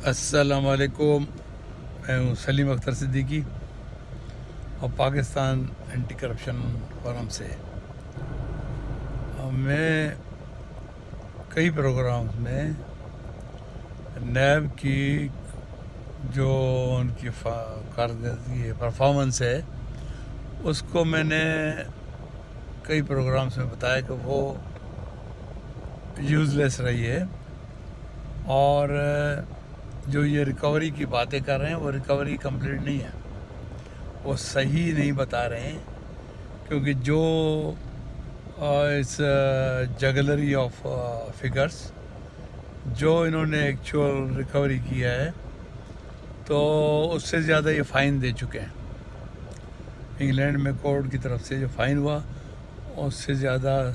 السلام علیکم. میں ہوں سلیم اختر صدیقی اور پاکستان اینٹی کرپشن فورم سے. میں کئی پروگرامز میں نیب کی جو ان کی کارکردگی ہے، پرفارمنس ہے، اس کو میں نے کئی پروگرامز میں بتایا کہ وہ یوز لیس رہی ہے، اور جو یہ ریکوری کی باتیں کر رہے ہیں وہ ریکوری کمپلیٹ نہیں ہے، وہ صحیح نہیں بتا رہے ہیں. کیونکہ جو اس جگلری آف فگرز جو انہوں نے ایکچوئل ریکوری کیا ہے تو اس سے زیادہ یہ فائن دے چکے ہیں. انگلینڈ میں کورٹ کی طرف سے جو فائن ہوا اس سے زیادہ،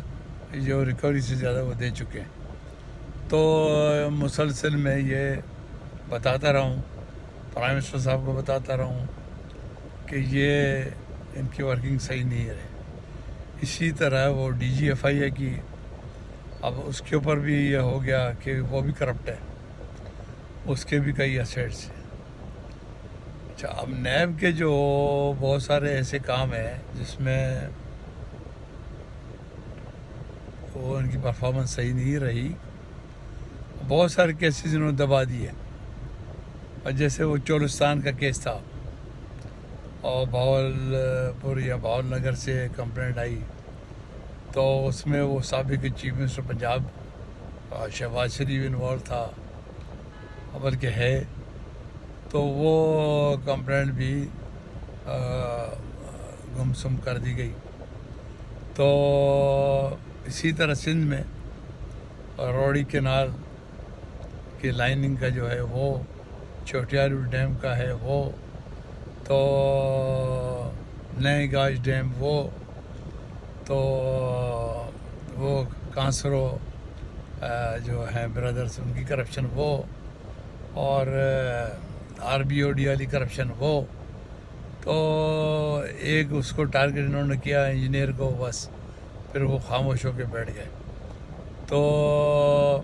جو ریکوری سے زیادہ وہ دے چکے ہیں. تو مسلسل میں یہ بتاتا رہا ہوں، پرائم منسٹر صاحب کو بتاتا رہا ہوں کہ یہ ان کی ورکنگ صحیح نہیں ہے. اسی طرح وہ ڈی جی ایف آئی اے کی، اب اس کے اوپر بھی یہ ہو گیا کہ وہ بھی کرپٹ ہے، اس کے بھی کئی ایسیٹس ہیں. اچھا، اب نیب کے جو بہت سارے ایسے کام ہیں جس میں وہ ان کی پرفارمنس صحیح نہیں رہی، بہت سارے کیسز انہوں نے دبا دیے. اور جیسے وہ چولستان کا کیس تھا، اور بھاول پور یا بھاول نگر سے کمپلینٹ آئی، تو اس میں وہ سابق چیف منسٹر پنجاب شہباز شریف انوالو تھا، بلکہ ہے. تو وہ کمپلینٹ بھی گمسم کر دی گئی. تو اسی طرح سندھ میں روڑی کینال کی لائننگ کا جو ہے وہ، چوٹیال ڈیم کا ہے وہ، تو نئے گاج ڈیم وہ، تو وہ کانسرو جو ہیں بردرس ان کی کرپشن وہ، اور آر بی او ڈی والی کرپشن وہ. تو ایک اس کو ٹارگیٹ انہوں نے کیا انجینئر کو، بس پھر وہ خاموش ہو کے بیٹھ گئے. تو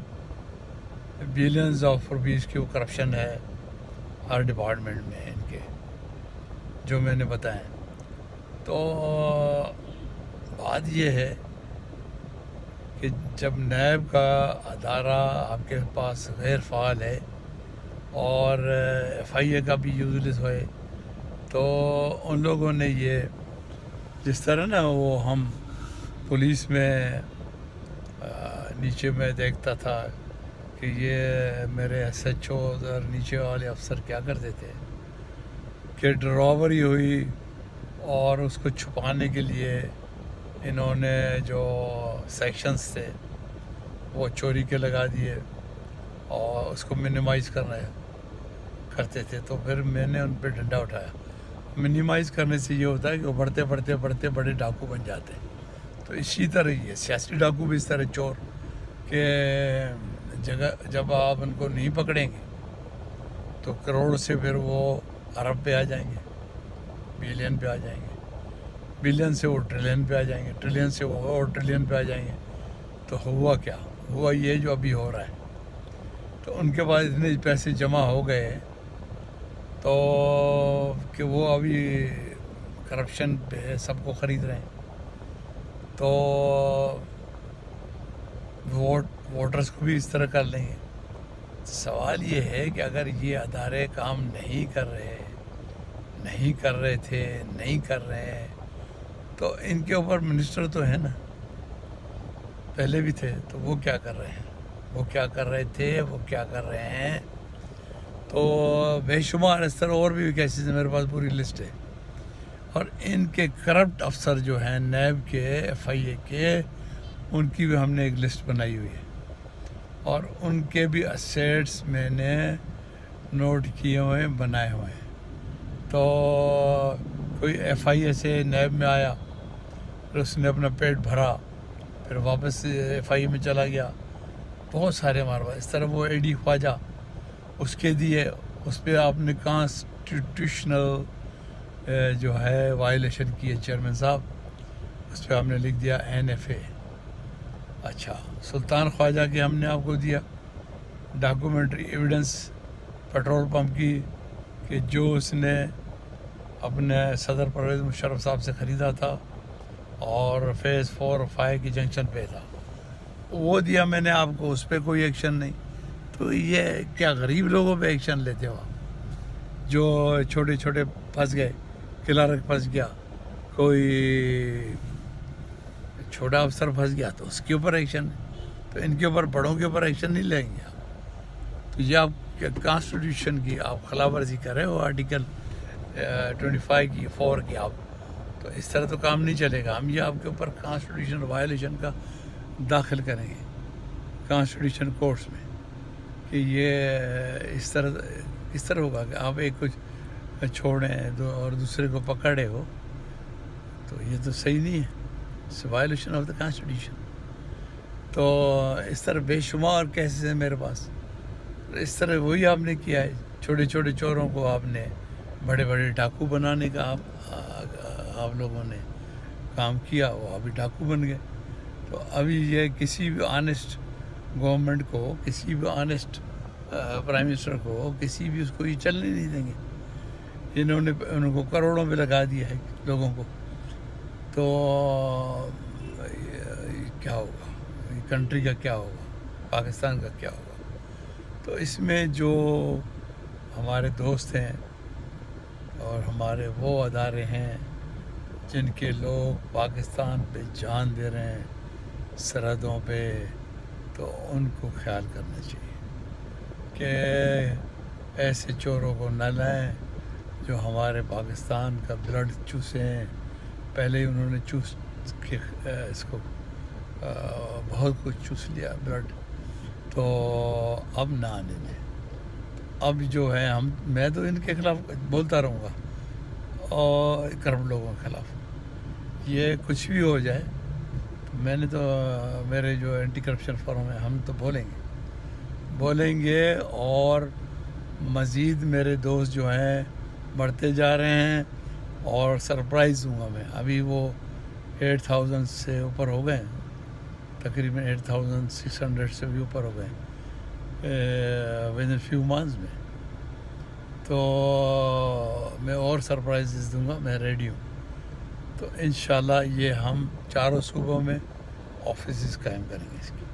بلینز آف روپیز کی وہ کرپشن ہے ہر ڈپارٹمنٹ میں ان کے، جو میں نے بتایا. تو بات یہ ہے کہ جب نیب کا ادارہ آپ کے پاس غیر فعال ہے اور ایف آئی اے کا بھی یوز لیس ہوئے، تو ان لوگوں نے یہ جس طرح نا وہ ہم پولیس میں نیچے میں دیکھتا تھا کہ یہ میرے ایس ایچ او اور نیچے والے افسر کیا کرتے تھے کہ ڈراوری ہوئی اور اس کو چھپانے کے لیے انہوں نے جو سیکشنز تھے وہ چوری کے لگا دیے اور اس کو منیمائز کرتے تھے. تو پھر میں نے ان پہ ڈنڈا اٹھایا. منیمائز کرنے سے یہ ہوتا ہے کہ وہ بڑھتے بڑے ڈاکو بن جاتے ہیں. تو اسی طرح یہ سیاسی ڈاکو بھی اس طرح چور کہ جب آپ ان کو نہیں پکڑیں گے تو کروڑ سے پھر وہ ارب پہ آ جائیں گے، بلین پہ آ جائیں گے، بلین سے وہ ٹریلین پہ آ جائیں گے، ٹریلین سے وہ اور ٹریلین پہ آ جائیں گے. تو ہوا کیا؟ ہوا یہ جو ابھی ہو رہا ہے. تو ان کے پاس اتنے پیسے جمع ہو گئے تو کہ وہ ابھی کرپشن پہ سب کو خرید رہے ہیں. تو ووٹرز کو بھی اس طرح کر لیں گے. سوال یہ ہے کہ اگر یہ ادارے کام نہیں کر رہے ہیں تو ان کے اوپر منسٹر تو ہے نا، پہلے بھی تھے، تو وہ کیا کر رہے ہیں، وہ کیا کر رہے ہیں. تو بے شمار اس طرح اور بھی کیسز ہیں، میرے پاس پوری لسٹ ہے. اور ان کے کرپٹ افسر جو ہیں نیب کے، ایف آئی اے کے، ان کی بھی ہم نے ایک لسٹ بنائی ہوئی ہے، اور ان کے بھی اسیٹس میں نے نوٹ کیے ہوئے ہیں، بنائے ہوئے ہیں. تو کوئی ایف آئی اے سے نیب میں آیا، پھر اس نے اپنا پیٹ بھرا، پھر واپس ایف آئی اے میں چلا گیا. بہت سارے ہمارے پاس اس طرح. وہ اے ڈی خواجہ، اس کے دیے، اس پہ آپ نے کانسٹیٹیوشنل جو ہے وائلیشن کی ہے چیئرمین صاحب، اس پہ آپ نے لکھ دیا این ایف اے. اچھا، سلطان خواجہ کے ہم نے آپ کو دیا ڈاکومنٹری ایویڈنس पेट्रोल पंप की कि जो उसने अपने सदर परवेज़ मुशर्रफ साहब से ख़रीदा था और फेज़ 4 और 5 की जंक्शन पे था, वो दिया मैंने आपको, उस पर कोई एक्शन नहीं। तो ये क्या गरीब लोगों पे एक्शन लेते हो आप? जो छोटे छोटे फंस गए, क्लर्क फंस गया, कोई छोटा अफसर फंस गया तो उसके ऊपर एक्शन है, तो इनके ऊपर बड़ों के ऊपर एक्शन नहीं लेंगे आप। तो ये आप कॉन्स्टिट्यूशन की आप खिलाफ वर्जी कर रहे हो, आर्टिकल 25 की 4 की आप, तो इस तरह तो काम नहीं चलेगा। हम ये आपके ऊपर कॉन्स्टिट्यूशन वायलेशन का दाखिल करेंगे कॉन्स्टिट्यूशन कोर्ट्स में कि ये इस तरह होगा कि आप एक कुछ छोड़ें और दूसरे को पकड़े हो, तो ये तो सही नहीं है, it's violation of the constitution. तो इस तरह बेशुमार केसेस हैं मेरे पास। इस तरह वही आपने किया है, छोटे छोटे चोरों को आपने बड़े बड़े डाकू बनाने का आप लोगों ने काम किया, वो अभी डाकू बन गए। तो अभी ये किसी भी ऑनेस्ट गवर्नमेंट को, किसी भी ऑनेस्ट प्राइम मिनिस्टर को, किसी भी उसको ये चलने नहीं देंगे। इन्होंने उनको करोड़ों में लगा दिया है लोगों को, तो क्या होगा, कंट्री का क्या होगा, पाकिस्तान का क्या होगा? तो इसमें जो हमारे दोस्त हैं और हमारे वो अदारे हैं जिनके लोग पाकिस्तान पे जान दे रहे हैं सरहदों पे, तो उनको ख्याल करना चाहिए कि ऐसे चोरों को न लाएं जो हमारे पाकिस्तान का ब्लड चूसें। पहले ही उन्होंने चूस के इसको बहुत कुछ चूस लिया ब्लड, तो अब ना आने दें। अब जो है मैं तो इनके खिलाफ बोलता रहूँगा और करप्ट लोगों के खिलाफ, ये कुछ भी हो जाए तो मैंने तो मेरे जो एंटी करप्शन फोरम है, हम तो बोलेंगे और मज़ीद मेरे दोस्त जो हैं बढ़ते जा रहे हैं और सरप्राइज़ दूँगा मैं। अभी वो 8000 से ऊपर हो गए, तकरीबन 8600 से भी ऊपर हो गए विद इन फ्यू मंथ्स में। तो मैं और सरप्राइजेस दूंगा, मैं रेडी हूँ। तो इंशाल्लाह ये हम चारों सूबों में ऑफिस कायम करेंगे इसकी,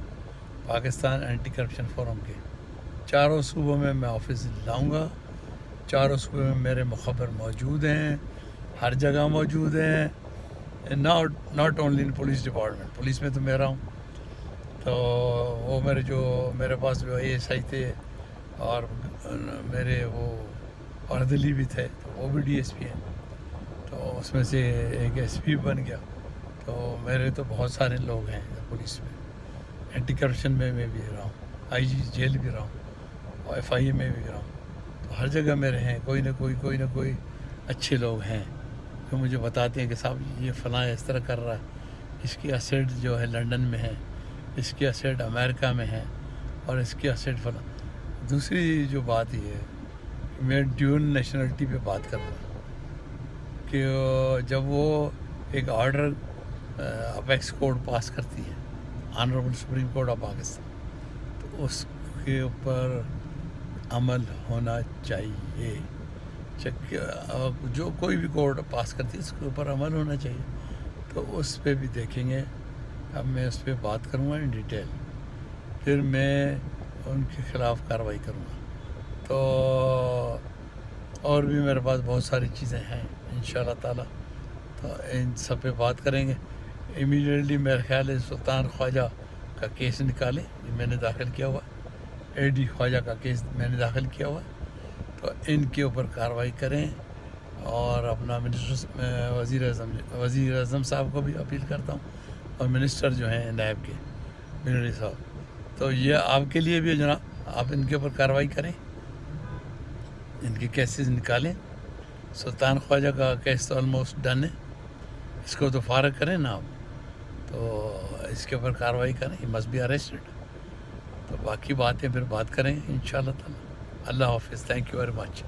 पाकिस्तान एंटी करप्शन फोरम के चारों सूबों में मैं ऑफिस लाऊंगा। चारों सूबों में मेरे मुखबर मौजूद हैं, हर जगह मौजूद हैं, not only in police department, police में तो मैं रहा हूँ, तो वो मेरे पास जो ASI थे और मेरे वो अर्दली भी थे, तो वो भी DSP हैं, तो उसमें से एक SP बन गया। तो मेरे तो बहुत सारे लोग हैं पुलिस में, एंटी करप्शन में मैं भी रहा हूँ, IG जेल भी रहा हूँ और FIA में भी रहा हूँ। तो हर जगह मेरे हैं कोई ना कोई अच्छे लोग हैं जो मुझे बताते हैं कि साहब ये फ़लाँ इस तरह कर रहा है, इसकी असेट जो है लंदन में है, इसकी असेट अमेरिका में है और इसकी असेट फला। दूसरी जो बात ये है कि मैं ड्यूल नेशनलिटी पे बात कर रहा हूँ कि जब वो एक ऑर्डर अपेक्स कोर्ट पास करती है, honourable supreme court of Pakistan, तो उसके ऊपर अमल होना चाहिए। जो कोई भी कोर्ट पास करती है उसके ऊपर अमल होना चाहिए। तो उस पर भी देखेंगे, अब मैं उस पर बात करूँगा इन डिटेल, फिर मैं उनके ख़िलाफ़ कार्रवाई करूँगा। तो और भी मेरे पास बहुत सारी चीज़ें हैं इंशाअल्लाह ताला, तो इन सब पे बात करेंगे। इमीडिएटली मेरा ख्याल है सुल्तान ख्वाजा का केस निकालें, ये मैंने दाखिल किया हुआ, AD ख्वाजा का केस मैंने दाखिल किया हुआ, तो इनके ऊपर कार्रवाई करें। और अपना वज़ीर आज़म साहब को भी अपील करता हूँ और मिनिस्टर जो हैं नायब के मिनरी साहब, तो ये आपके लिए भी जनाब, आप इनके ऊपर कार्रवाई करें, इनके केसेस निकालें। सुल्तान ख्वाजा का केस तो ऑलमोस्ट डन है, इसको तो फारग करें ना आप, तो इसके ऊपर कार्रवाई करें, ही मस्ट बी अरेस्टेड। तो बाकी बातें फिर बात करेंगे इंशाअल्लाह ताला। अल्लाह हाफ़िज़, थैंक यू वेरी मच।